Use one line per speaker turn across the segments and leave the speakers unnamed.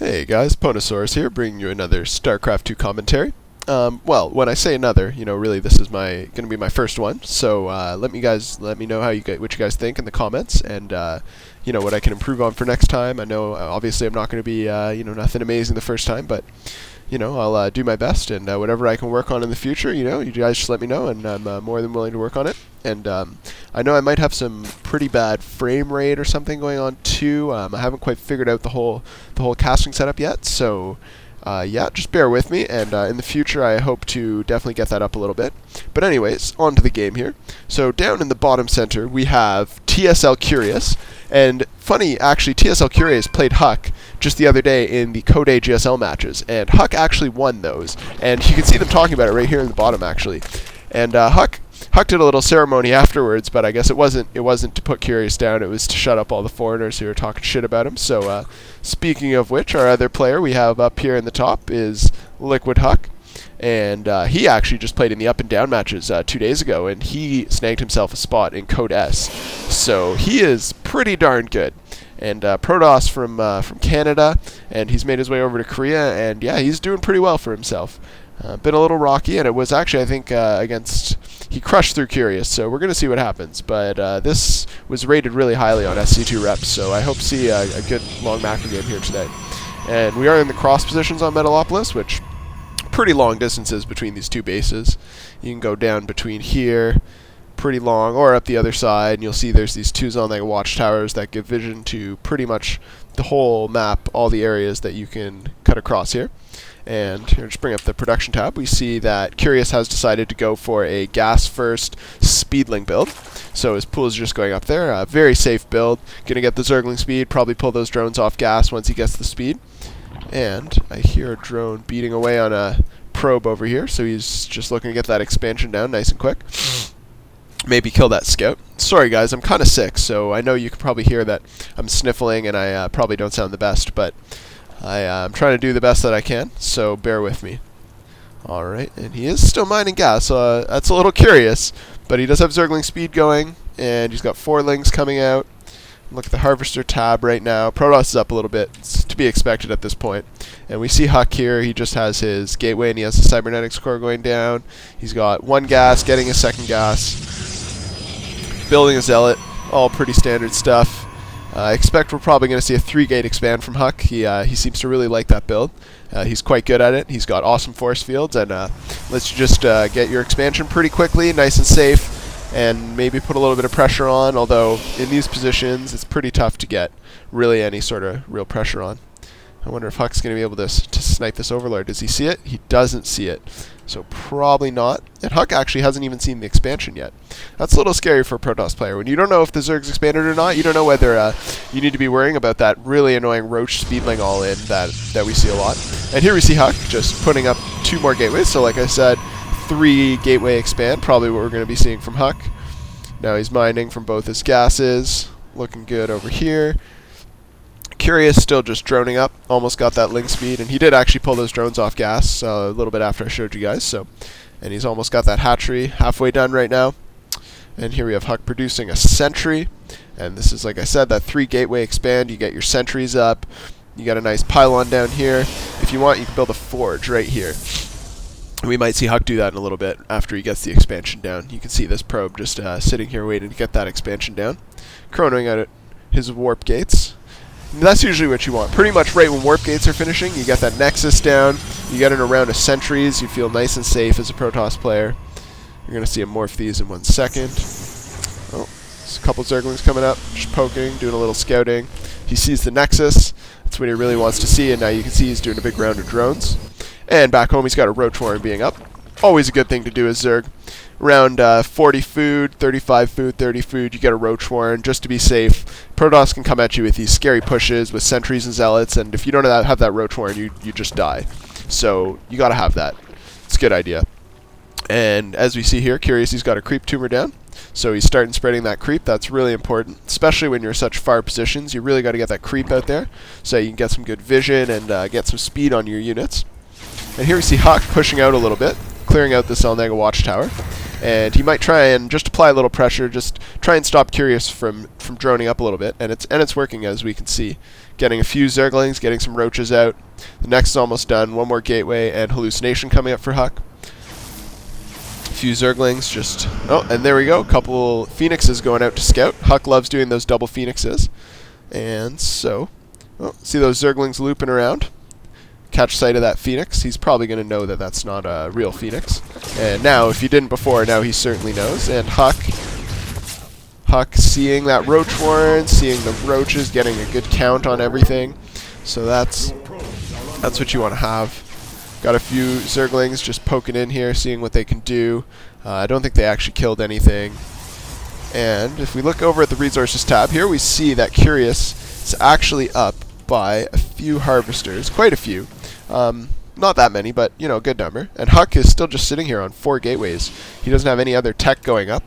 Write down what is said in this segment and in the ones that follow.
Hey guys, Ponosaurus here, bringing you another StarCraft 2 commentary. Well, when I say another, really this is going to be my first one. So let me know what you guys think in the comments, and what I can improve on for next time. I know obviously I'm not going to be nothing amazing the first time, but I'll do my best, and whatever I can work on in the future, you guys just let me know, and I'm more than willing to work on it. And I know I might have some pretty bad frame rate or something going on too. I haven't quite figured out the whole casting setup yet, so yeah, just bear with me, and in the future I hope to definitely get that up a little bit. But anyways, on to the game here. So down in the bottom center we have STCurious, and funny actually, STCurious played HuK just the other day in the Code A GSL matches, and HuK actually won those, and you can see them talking about it right here in the bottom actually. And HuK did a little ceremony afterwards, but I guess it wasn't to put Curious down, it was to shut up all the foreigners who were talking shit about him. So speaking of which, our other player we have up here in the top is Liquid'HuK, and he actually just played in the up and down matches 2 days ago, and he snagged himself a spot in Code S. So he is pretty darn good. And Protoss from Canada, and he's made his way over to Korea, and yeah, he's doing pretty well for himself. Been a little rocky, and it was actually, I think, he crushed through Curious, so we're going to see what happens. But this was rated really highly on SC2 reps, so I hope to see a good long macro game here today. And we are in the cross positions on Metalopolis, which pretty long distances between these two bases. You can go down between here, pretty long, or up the other side, and you'll see there's these two Zone watchtowers that give vision to pretty much the whole map, all the areas that you can cut across here. And here, just bring up the production tab. We see that Curious has decided to go for a gas first speedling build. So his pool is just going up there. A very safe build. Gonna get the Zergling speed, probably pull those drones off gas once he gets the speed. And I hear a drone beating away on a probe over here, so he's just looking to get that expansion down nice and quick. Maybe kill that scout. Sorry guys, I'm kind of sick, so I know you can probably hear that I'm sniffling and I probably don't sound the best, but I'm trying to do the best that I can, so bear with me. Alright, and he is still mining gas, so that's a little curious, but he does have Zergling speed going, and he's got 4 lings coming out. Look at the Harvester tab right now. Protoss is up a little bit. It's to be expected at this point. And we see HuK here. He just has his gateway, and he has the cybernetics core going down. He's got 1 gas, getting a 2nd gas, building a zealot, all pretty standard stuff. I expect we're probably going to see a 3-gate expand from HuK. He seems to really like that build. He's quite good at it. He's got awesome force fields, and let's just get your expansion pretty quickly, nice and safe, and maybe put a little bit of pressure on, although in these positions it's pretty tough to get really any sort of real pressure on. I wonder if HuK's going to be able to snipe this Overlord. Does he see it? He doesn't see it. So probably not. And HuK actually hasn't even seen the expansion yet. That's a little scary for a Protoss player. When you don't know if the Zerg's expanded or not, you don't know whether you need to be worrying about that really annoying Roach speedling all-in that we see a lot. And here we see HuK just putting up 2 more gateways. So like I said, 3 gateway expand, probably what we're going to be seeing from HuK. Now he's mining from both his gases. Looking good over here. Curious still just droning up, almost got that ling speed, and he did actually pull those drones off gas a little bit after I showed you guys, so, and he's almost got that hatchery halfway done right now. And here we have HuK producing a sentry, and this is, like I said, that 3 gateway expand. You get your sentries up, you got a nice pylon down here. If you want, you can build a forge right here. We might see HuK do that in a little bit after he gets the expansion down. You can see this probe just sitting here waiting to get that expansion down, chronoing out his warp gates. That's usually what you want. Pretty much right when warp gates are finishing, you get that nexus down, you get in a round of sentries, you feel nice and safe as a Protoss player. You're going to see him morph these in 1 second. Oh, there's a couple Zerglings coming up, just poking, doing a little scouting. He sees the nexus, that's what he really wants to see, and now you can see he's doing a big round of drones. And back home he's got a Roach Warren being up. Always a good thing to do as Zerg. Around 40 food, 35 food, 30 food, you get a Roach Warren just to be safe. Protoss can come at you with these scary pushes with sentries and zealots, and if you don't have that Roach Warren, you just die. So you gotta have that. It's a good idea. And as we see here, Curious, he's got a creep tumor down. So he's starting spreading that creep. That's really important, especially when you're in such far positions. You really got to get that creep out there so you can get some good vision and get some speed on your units. And here we see HuK pushing out a little bit, clearing out this Elnega watchtower. And he might try and just apply a little pressure, just try and stop Curious from droning up a little bit. And it's working, as we can see. getting a few Zerglings, getting some roaches out. The next is almost done. One more gateway and hallucination coming up for HuK. A few Zerglings just... Oh, and there we go. A couple Phoenixes going out to scout. HuK loves doing those double Phoenixes. And so... Oh, see those Zerglings looping around? Catch sight of that Phoenix. He's probably going to know that that's not a real Phoenix. And now, if you didn't before, now he certainly knows. And HuK seeing that Roach Warren, seeing the roaches, getting a good count on everything. So that's what you want to have. Got a few Zerglings just poking in here, seeing what they can do. I don't think they actually killed anything. And if we look over at the Resources tab here, we see that Curious is actually up by a few harvesters, quite a few. Not that many, but, you know, a good number. And HuK is still just sitting here on 4 gateways. He doesn't have any other tech going up,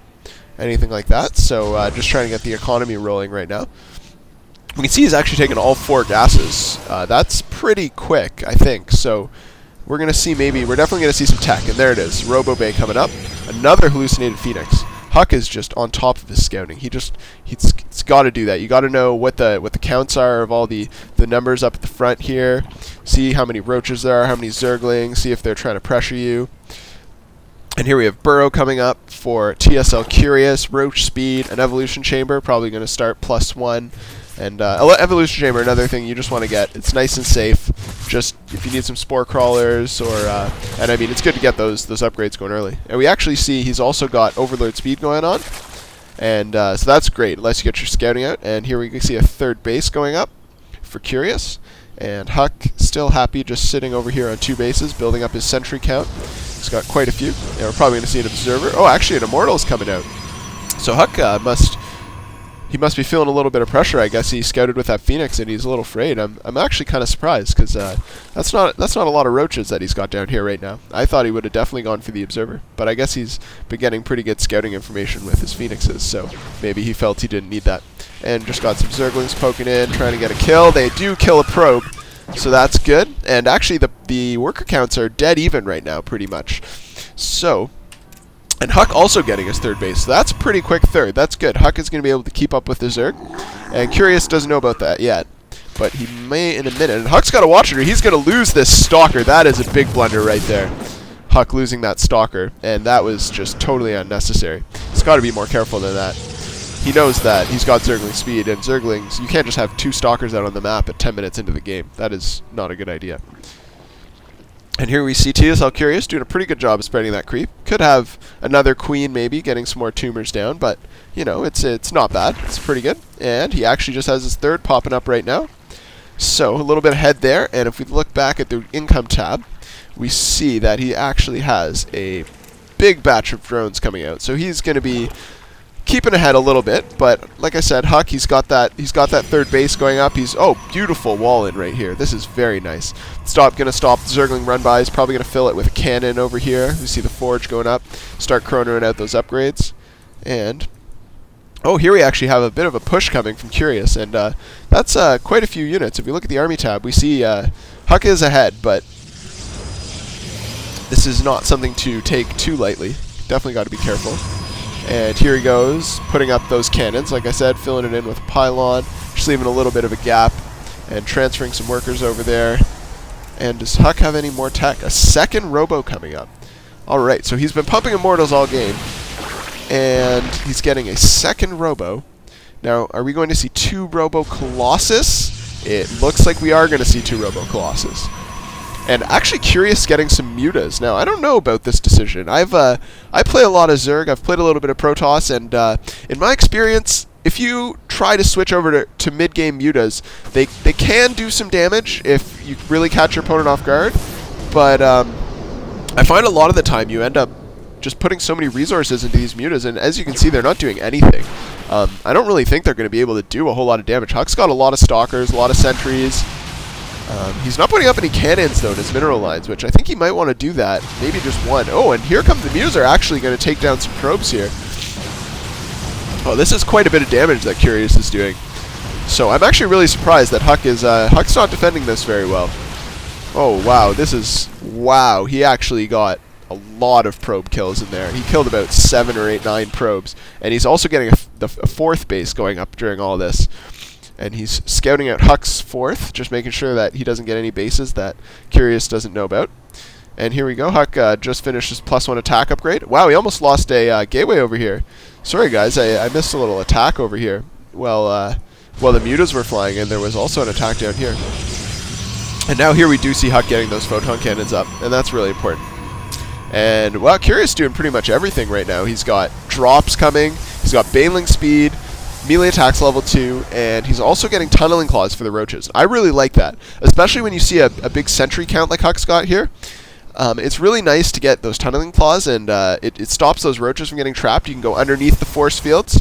anything like that. So just trying to get the economy rolling right now. We can see he's actually taken all 4 gases. That's pretty quick, I think. So we're going to see we're definitely going to see some tech. And there it is, Robo Bay coming up. Another hallucinated Phoenix. HuK is just on top of his scouting. He's got to do that. You got to know what the counts are of all the numbers up at the front here. See how many roaches there are, how many Zerglings. See if they're trying to pressure you. And here we have Burrow coming up for STCurious, Roach Speed, an Evolution Chamber, probably going to start +1. And Evolution Chamber, another thing you just want to get. It's nice and safe. Just if you need some Spore Crawlers, or and I mean, it's good to get those upgrades going early. And we actually see he's also got Overlord Speed going on, and so that's great unless you get your scouting out. And here we can see a 3rd base going up for Curious, and HuK still happy, just sitting over here on 2 bases, building up his sentry count. He's got quite a few. And we're probably going to see an Observer. Oh, actually, an Immortal's coming out. So HuK must be feeling a little bit of pressure. I guess he scouted with that Phoenix and he's a little afraid. I'm actually kind of surprised, because that's not a lot of roaches that he's got down here right now. I thought he would have definitely gone for the Observer, but I guess he's been getting pretty good scouting information with his Phoenixes, so maybe he felt he didn't need that. And just got some Zerglings poking in, trying to get a kill. They do kill a probe, so that's good. And actually the worker counts are dead even right now, pretty much. So... And HuK also getting his 3rd base, so that's a pretty quick 3rd. That's good. HuK is going to be able to keep up with the Zerg. And Curious doesn't know about that yet, but he may in a minute. And HuK's got to watch it, or he's going to lose this Stalker. That is a big blunder right there. HuK losing that Stalker, and that was just totally unnecessary. He's got to be more careful than that. He knows that he's got Zergling speed, and Zerglings, you can't just have 2 Stalkers out on the map at 10 minutes into the game. That is not a good idea. And here we see STCurious doing a pretty good job of spreading that creep. Could have another queen maybe, getting some more tumors down, but, you know, it's not bad. It's pretty good. And he actually just has his 3rd popping up right now. So, a little bit ahead there, and if we look back at the income tab, we see that he actually has a big batch of drones coming out. So he's going to be keeping ahead a little bit, but like I said, HuK, he's got that 3rd base going up. Beautiful wall in right here. This is very nice. Gonna stop Zergling run-bys. Probably gonna fill it with a cannon over here. We see the forge going up. Start chronoing out those upgrades. And oh, here we actually have a bit of a push coming from Curious, and that's quite a few units. If we look at the army tab, we see HuK is ahead, but this is not something to take too lightly. Definitely got to be careful. And here he goes, putting up those cannons, like I said, filling it in with a pylon, just leaving a little bit of a gap, and transferring some workers over there. And does HuK have any more tech? A 2nd Robo coming up. Alright, so he's been pumping Immortals all game, and he's getting a 2nd Robo. Now, are we going to see 2 Robo Colossus? It looks like we are going to see 2 Robo Colossus. And actually Curious getting some mutas. Now, I don't know about this decision. I play a lot of Zerg. I've played a little bit of Protoss, and in my experience, if you try to switch over to mid-game mutas, they can do some damage if you really catch your opponent off guard. But I find a lot of the time you end up just putting so many resources into these mutas, and as you can see, they're not doing anything. I don't really think they're going to be able to do a whole lot of damage. HuK's got a lot of Stalkers, a lot of Sentries. He's not putting up any cannons, though, in his mineral lines, which I think he might want to do that. Maybe just 1. Oh, and here come the Muse are actually going to take down some probes here. Oh, this is quite a bit of damage that Curious is doing. So I'm actually really surprised that HuK's not defending this very well. Oh, wow, wow, he actually got a lot of probe kills in there. He killed about 7 or 8, 9 probes, and he's also getting a 4th base going up during all this. And he's scouting out HuK's fourth, just making sure that he doesn't get any bases that Curious doesn't know about. And here we go. HuK just finished his +1 attack upgrade. Wow, he almost lost a gateway over here. Sorry, guys, I missed a little attack over here. Well, while the mutas were flying in, there was also an attack down here. And now here we do see HuK getting those photon cannons up, and that's really important. And, well, Curious doing pretty much everything right now. He's got drops coming, he's got baneling speed, melee attacks level 2, and he's also getting tunneling claws for the roaches. I really like that, especially when you see a big sentry count like HuK's got here. It's really nice to get those tunneling claws, and it stops those roaches from getting trapped. You can go underneath the force fields,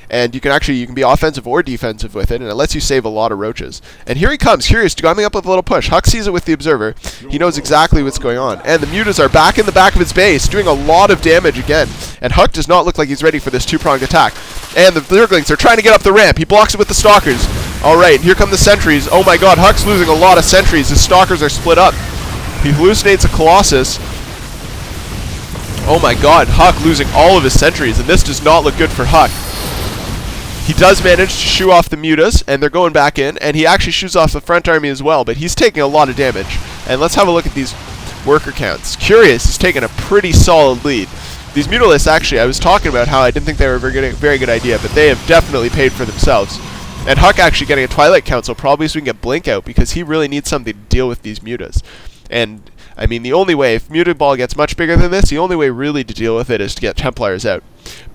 and you can be offensive or defensive with it, and it lets you save a lot of roaches. And here he comes, Curious, coming up with a little push. HuK sees it with the observer. He knows exactly what's going on. And the mutas are back in the back of his base, doing a lot of damage again. And HuK does not look like he's ready for this two-pronged attack. And the Zerglings are trying to get up the ramp. He blocks it with the Stalkers. Alright, here come the sentries. Oh my god, HuK's losing a lot of sentries. His Stalkers are split up. He hallucinates a Colossus. Oh my god, HuK losing all of his sentries, and this does not look good for HuK. He does manage to shoo off the mutas, and they're going back in, and he actually shoos off the front army as well, but he's taking a lot of damage. And let's have a look at these worker counts. Curious is taking a pretty solid lead. These Mutalisks, actually, I was talking about how I didn't think they were a very good idea, but they have definitely paid for themselves. And HuK actually getting a Twilight Council, probably so we can get Blink out, because he really needs something to deal with these mutas. And, I mean, the only way, if Muted Ball gets much bigger than this, the only way really to deal with it is to get Templars out.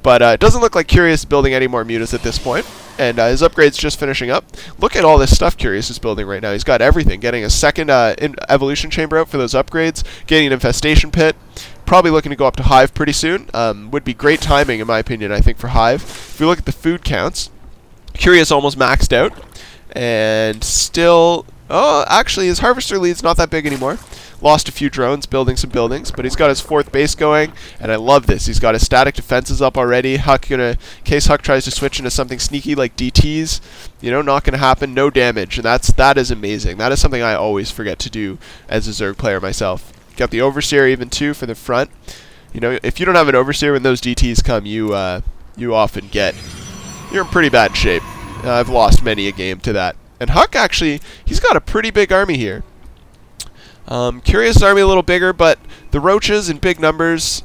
But it doesn't look like Curious is building any more mutas at this point, and his upgrade's just finishing up. Look at all this stuff Curious is building right now. He's got everything. Getting a second evolution chamber out for those upgrades, getting an infestation pit, probably looking to go up to Hive pretty soon. Would be great timing, in my opinion, I think, for Hive. If we look at the food counts, Curious almost maxed out, and still... Oh, actually, his Harvester lead's not that big anymore. Lost a few drones, building some buildings, but he's got his fourth base going, and I love this. He's got his static defenses up already. In case HuK tries to switch into something sneaky like DTs, you know, not going to happen. No damage, and that is amazing. That is something I always forget to do as a Zerg player myself. Got the Overseer even too for the front. You know, if you don't have an Overseer when those DTs come, you often you're in pretty bad shape. I've lost many a game to that. And HuK, actually, he's got a pretty big army here. Curious army a little bigger, but the roaches in big numbers,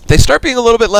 they start being a little bit less